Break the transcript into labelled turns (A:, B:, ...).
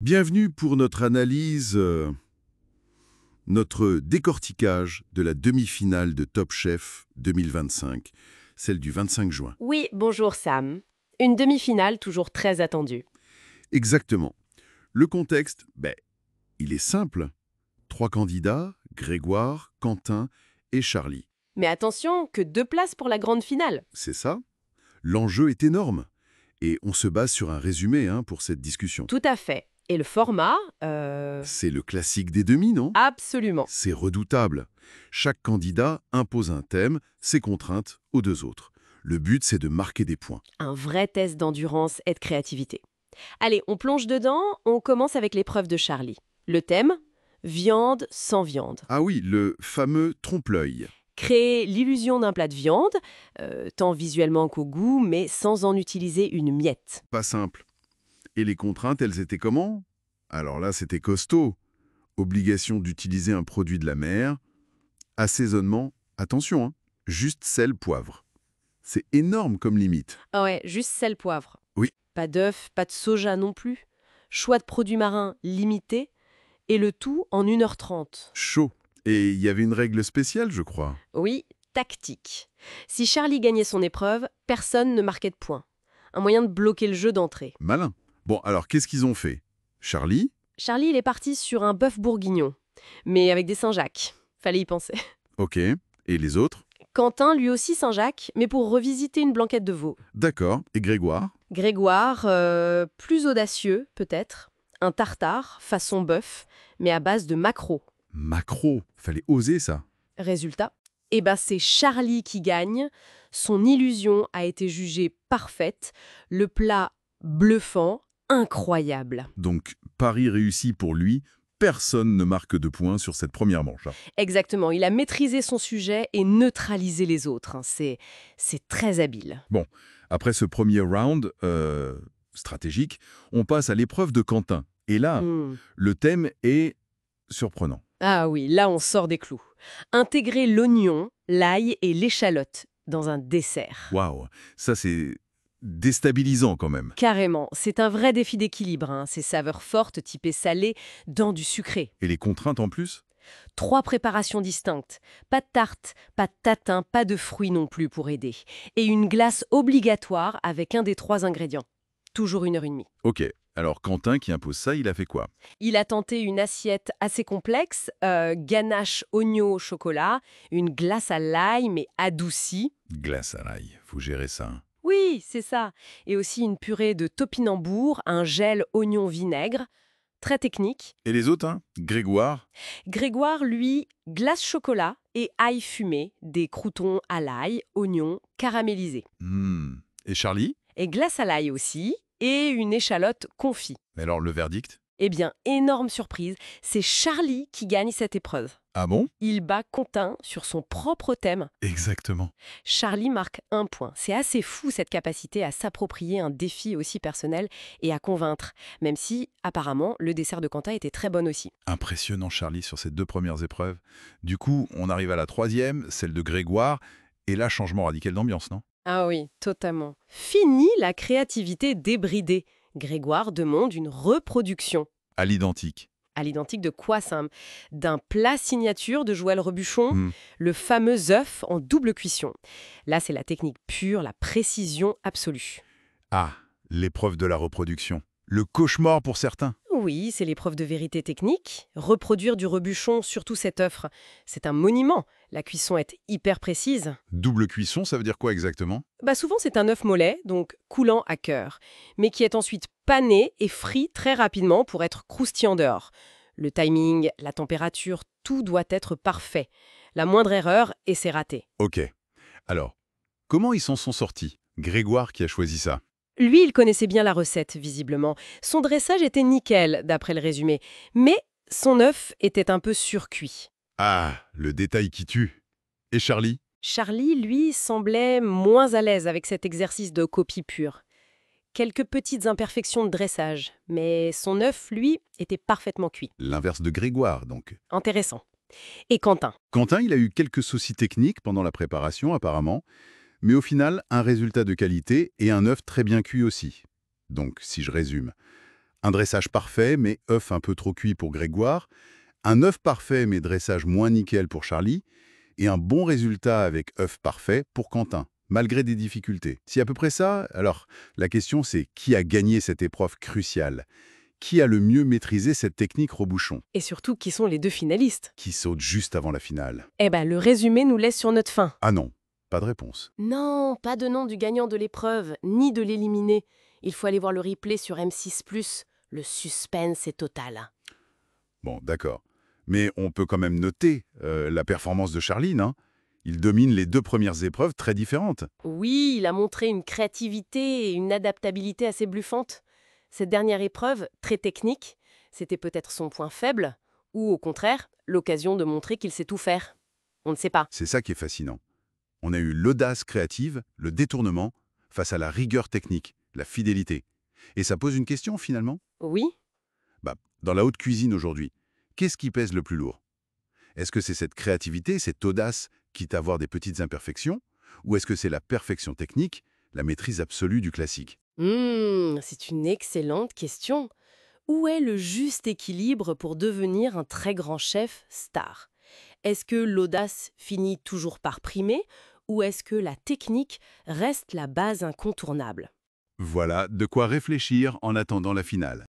A: Bienvenue pour notre analyse, notre décortiquage de la demi-finale de Top Chef 2025, celle du 25 juin.
B: Oui, bonjour Sam. Une demi-finale toujours très attendue.
A: Exactement. Le contexte, il est simple. 3 candidats, Grégoire, Quentin et Charlie.
B: Mais attention, que 2 places pour la grande finale.
A: C'est ça. L'enjeu est énorme. Et on se base sur un résumé pour cette discussion.
B: Tout à fait. Et le format
A: C'est le classique des demi, non?
B: Absolument.
A: C'est redoutable. Chaque candidat impose un thème, ses contraintes aux deux autres. Le but, c'est de marquer des points.
B: Un vrai test d'endurance et de créativité. Allez, on plonge dedans, on commence avec l'épreuve de Charlie. Le thème, viande sans viande.
A: Ah oui, le fameux trompe-l'œil.
B: Créer l'illusion d'un plat de viande, tant visuellement qu'au goût, mais sans en utiliser une miette.
A: Pas simple. Et les contraintes, elles étaient comment? Alors là, c'était costaud. Obligation d'utiliser un produit de la mer. Assaisonnement, attention, juste sel, poivre. C'est énorme comme limite.
B: Ah ouais, juste sel, poivre.
A: Oui.
B: Pas d'œuf, pas de soja non plus. Choix de produits marins limité. Et le tout en 1h30.
A: Chaud. Et il y avait une règle spéciale, je crois.
B: Oui, tactique. Si Charlie gagnait son épreuve, personne ne marquait de points. Un moyen de bloquer le jeu d'entrée.
A: Malin. Bon, alors qu'est-ce qu'ils ont fait? Charlie?
B: Charlie, il est parti sur un bœuf bourguignon, mais avec des Saint-Jacques. Fallait y penser.
A: Ok. Et les autres?
B: Quentin, lui aussi Saint-Jacques, mais pour revisiter une blanquette de veau.
A: D'accord. Et Grégoire?
B: Grégoire, plus audacieux peut-être. Un tartare, façon bœuf, mais à base de maquereau.
A: Maquereau. Fallait oser ça.
B: Résultat, c'est Charlie qui gagne. Son illusion a été jugée parfaite. Le plat bluffant, incroyable.
A: Donc, pari réussi pour lui. Personne ne marque de points sur cette première manche.
B: Exactement, il a maîtrisé son sujet et neutralisé les autres. C'est très habile.
A: Bon, après ce premier round stratégique, on passe à l'épreuve de Quentin. Et là, le thème est surprenant.
B: Ah oui, là on sort des clous. Intégrer l'oignon, l'ail et l'échalote dans un dessert.
A: Waouh, ça c'est déstabilisant quand même.
B: Carrément, c'est un vrai défi d'équilibre. Ces saveurs fortes, typées salées, dans du sucré.
A: Et les contraintes en plus?
B: 3 préparations distinctes. Pas de tarte, pas de tatin, pas de fruits non plus pour aider. Et une glace obligatoire avec un des 3 ingrédients. Toujours 1h30.
A: Ok, alors Quentin qui impose ça, il a fait quoi?
B: Il a tenté une assiette assez complexe, ganache oignon au chocolat, une glace à l'ail mais adoucie.
A: Glace à l'ail, faut gérer ça.
B: Oui, c'est ça. Et aussi une purée de topinambour, un gel oignon vinaigre. Très technique.
A: Et les autres, Grégoire?
B: Grégoire, lui, glace chocolat et ail fumé, des croûtons à l'ail, oignons caramélisés.
A: Et Charlie?
B: Et glace à l'ail aussi, et une échalote confit.
A: Mais alors le verdict?
B: Eh bien, énorme surprise, c'est Charlie qui gagne cette épreuve.
A: Ah bon?
B: Il bat Quentin sur son propre thème.
A: Exactement.
B: Charlie marque 1 point. C'est assez fou cette capacité à s'approprier un défi aussi personnel et à convaincre, même si, apparemment, le dessert de Quentin était très bon aussi.
A: Impressionnant Charlie sur ces 2 premières épreuves. Du coup, on arrive à la 3e, celle de Grégoire, et là, changement radical d'ambiance, non?
B: Ah oui, totalement. Fini la créativité débridée. Grégoire demande une reproduction.
A: À l'identique.
B: À l'identique de quoi, Sam? D'un plat signature de Joël Robuchon, le fameux œuf en double cuisson. Là, c'est la technique pure, la précision absolue.
A: Ah, l'épreuve de la reproduction. Le cauchemar pour certains.
B: Oui, c'est l'épreuve de vérité technique. Reproduire du Robuchon, surtout cette œuvre, c'est un monument. La cuisson est hyper précise.
A: Double cuisson, ça veut dire quoi exactement?
B: Souvent, c'est un œuf mollet, donc coulant à cœur, mais qui est ensuite pané et frit très rapidement pour être croustillant dehors. Le timing, la température, tout doit être parfait. La moindre erreur et c'est raté.
A: Ok. Alors, comment ils s'en sont sortis? Grégoire qui a choisi ça.
B: Lui, il connaissait bien la recette, visiblement. Son dressage était nickel, d'après le résumé. Mais son œuf était un peu surcuit.
A: Ah, le détail qui tue. Et Charlie?
B: Charlie, lui, semblait moins à l'aise avec cet exercice de copie pure. Quelques petites imperfections de dressage, mais son œuf, lui, était parfaitement cuit.
A: L'inverse de Grégoire, donc.
B: Intéressant. Et Quentin?
A: Quentin, il a eu quelques soucis techniques pendant la préparation, apparemment, mais au final, un résultat de qualité et un œuf très bien cuit aussi. Donc, si je résume, Un dressage parfait, mais œuf un peu trop cuit pour Grégoire. Un œuf parfait, mais dressage moins nickel pour Charlie. Et un bon résultat avec œuf parfait pour Quentin, malgré des difficultés. C'est à peu près ça. Alors, la question c'est qui a gagné cette épreuve cruciale? Qui a le mieux maîtrisé cette technique rebouchon?
B: Et surtout, qui sont les deux finalistes?
A: Qui saute juste avant la finale?
B: Eh ben, le résumé nous laisse sur notre faim.
A: Ah non, pas de réponse.
B: Non, pas de nom du gagnant de l'épreuve, ni de l'éliminé. Il faut aller voir le replay sur M6+. Le suspense est total.
A: Bon, d'accord. Mais on peut quand même noter la performance de Charlie, non? Il domine les deux premières épreuves très différentes.
B: Oui, il a montré une créativité et une adaptabilité assez bluffantes. Cette dernière épreuve, très technique, c'était peut-être son point faible, ou au contraire, l'occasion de montrer qu'il sait tout faire. On ne sait pas.
A: C'est ça qui est fascinant. On a eu l'audace créative, le détournement, face à la rigueur technique, la fidélité. Et ça pose une question finalement.
B: Oui?
A: Dans la haute cuisine aujourd'hui, qu'est-ce qui pèse le plus lourd? Est-ce que c'est cette créativité, cette audace, quitte à avoir des petites imperfections? Ou est-ce que c'est la perfection technique, la maîtrise absolue du classique?
B: C'est une excellente question. Où est le juste équilibre pour devenir un très grand chef star? Est-ce que l'audace finit toujours par primer ou est-ce que la technique reste la base incontournable?
A: Voilà de quoi réfléchir en attendant la finale.